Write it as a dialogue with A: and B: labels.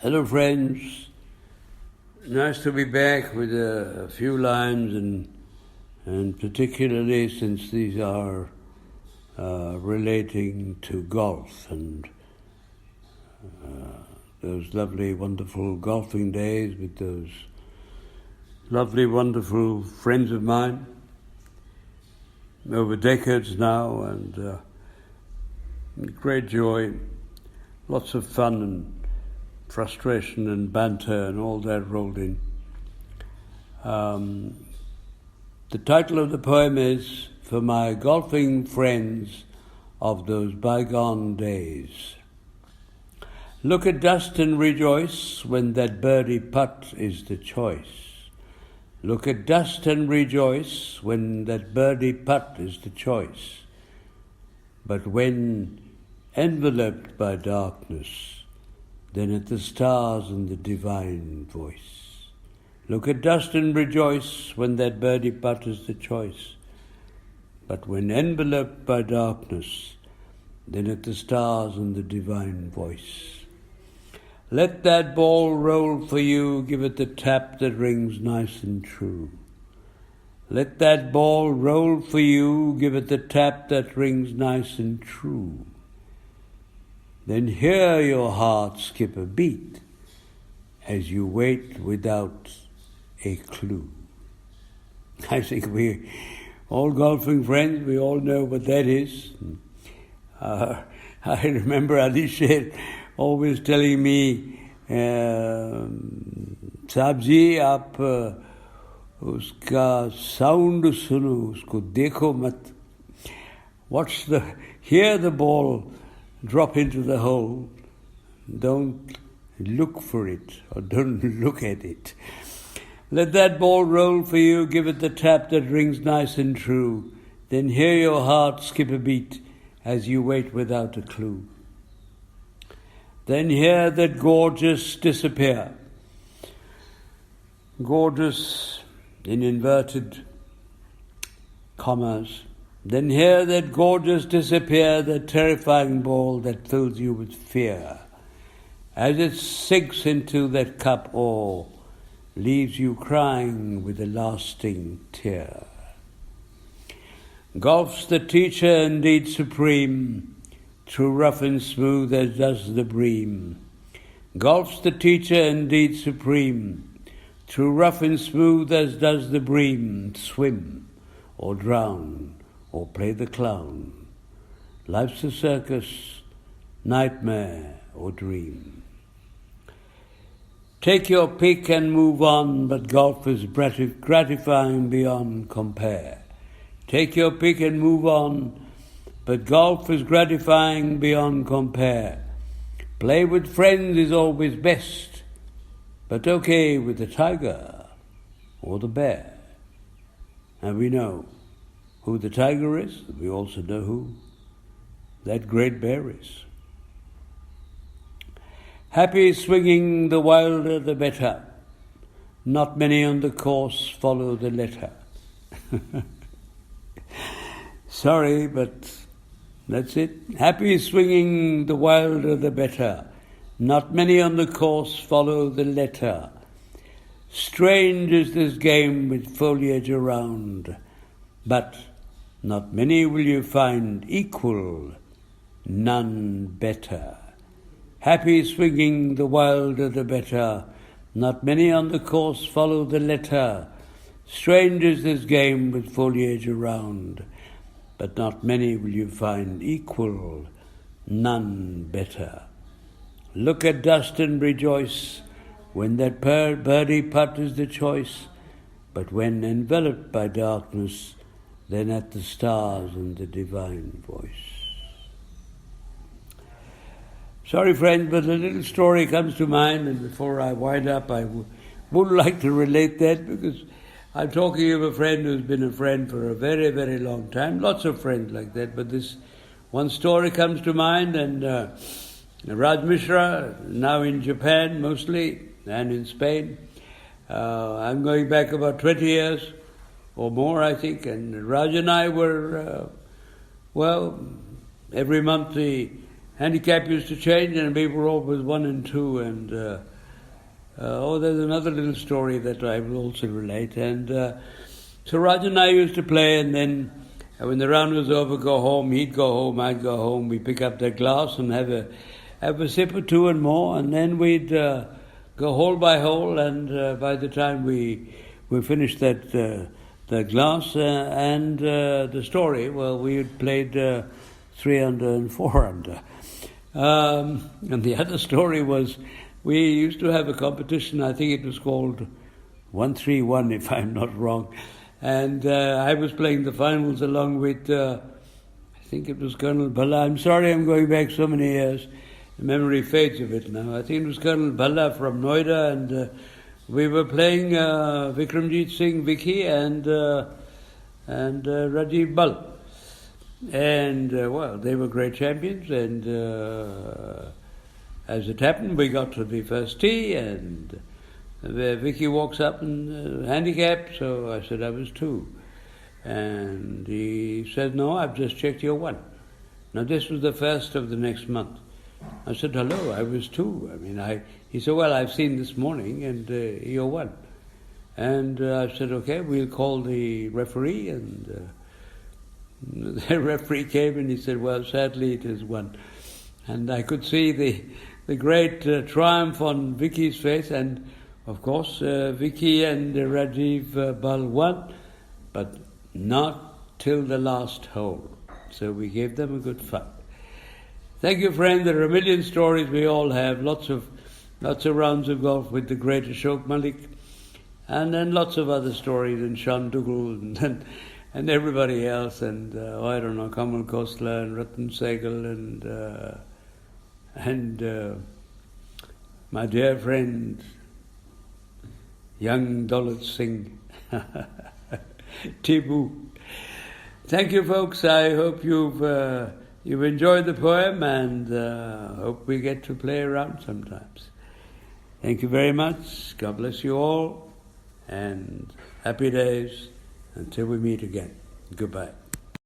A: Hello friends, nice to be back with a few lines and particularly since these are relating to golf and those lovely wonderful golfing days with those lovely wonderful friends of mine over decades now, and great joy, lots of fun and frustration and banter and all that rolled in. The title of the poem is For My Golfing Friends of Those Bygone Days. Look at dust and rejoice when that birdie putt is the choice. Look at dust and rejoice when that birdie putt is the choice. But when enveloped by darkness, then at the stars and the divine voice. Look at dust and rejoice when that birdie putt is the choice. But when enveloped by darkness, then at the stars and the divine voice. Let that ball roll for you, give it the tap that rings nice and true. Let that ball roll for you, give it the tap that rings nice and true. Then hear your heart skip a beat as you wait without a clue. I think we, all golfing friends, we all know what that is. I remember Ali Sheikh always telling me, साहब जी आप उसका sound सुनो, उसको देखो मत. Hear the ball drop into the hole, don't look for it or don't look at it. Let that ball roll for you, give it the tap that rings nice and true. Then hear your heart skip a beat as you wait without a clue. Then hear that gorgeous disappear. Gorgeous in inverted commas. Then hear that gorgeous disappear, the terrifying ball that fills you with fear. As it sinks into that cup or leaves you crying with a lasting tear. Golf's the teacher indeed supreme, through rough and smooth as does the bream. Golf's the teacher indeed supreme, through rough and smooth as does the bream. Swim or drown or play the clown. Life's a circus, nightmare or dream. Take your pick and move on, but golf is gratifying beyond compare. Take your pick and move on, but golf is gratifying beyond compare. Play with friends is always best, but okay with the tiger or the bear. And we know who the tiger is, we also know who that great bear is. Happy swinging, the wilder the better. Not many on the course follow the letter. Sorry, but that's it. Happy swinging, the wilder the better. Not many on the course follow the letter. Strange is this game with foliage around, but not many will you find equal, none better. Happy swinging, the wilder the better. Not many on the course follow the letter. Strange is this game with foliage around, but not many will you find equal, none better. Look at dust and rejoice when that birdie putt is the choice, but when enveloped by darkness, then at the stars and the divine voice. Sorry friends, but a little story comes to mind, and before I wind up I would like to relate that, because I'm talking of a friend who's been a friend for a very, very long time. Lots of friends like that, but this one story comes to mind, and Raj Mishra, now in Japan mostly, and in Spain. I'm going back about 20 years or more, I think, and Raj and I were, every month the handicap used to change, and we were always 1 and 2, and there's another little story that I will also relate. And so Raj and I used to play, and then when the round was over, go home. He'd go home, I'd go home. We'd pick up that glass and have a sip or two and more, and then we'd go hole by hole. And by the time we finished that glass and the story, well, we had played 3 under and 4 under. And the other story was, we used to have a competition. I think it was called 131, if I'm not wrong. And I was playing the finals along with, I think it was Colonel Balla. I'm sorry, I'm going back so many years. The memory fades a bit now. I think it was Colonel Balla from Noida, and we were playing Vikramjit Singh, Vicky, and Rajiv Bal. And, well, they were great champions, and as it happened, we got to the first tee, and Vicky walks up and handicapped, so I said I was 2. And he said, no, I've just checked your 1. Now, this was the first of the next month. I said, hello, I was 2. I mean, he said, well, I've seen this morning, and you're 1. And I said, okay, we'll call the referee, and the referee came, and he said, well, sadly, it is 1. And I could see the great triumph on Vicky's face, and of course, Vicky and Rajiv Bal won, but not till the last hole. So we gave them a good fight. Thank you, friend. There are a million stories we all have. Lots of rounds of golf with the great Ashok Malik, and then lots of other stories, and Shan Dugul and everybody else, and I don't know, Kamal Khosla and Ratan Sehgal and my dear friend, young Daulat Singh, Tibu. Thank you, folks. I hope you've enjoyed the poem, and hope we get to play around sometimes. Thank you very much. God bless you all, and happy days until we meet again. Goodbye.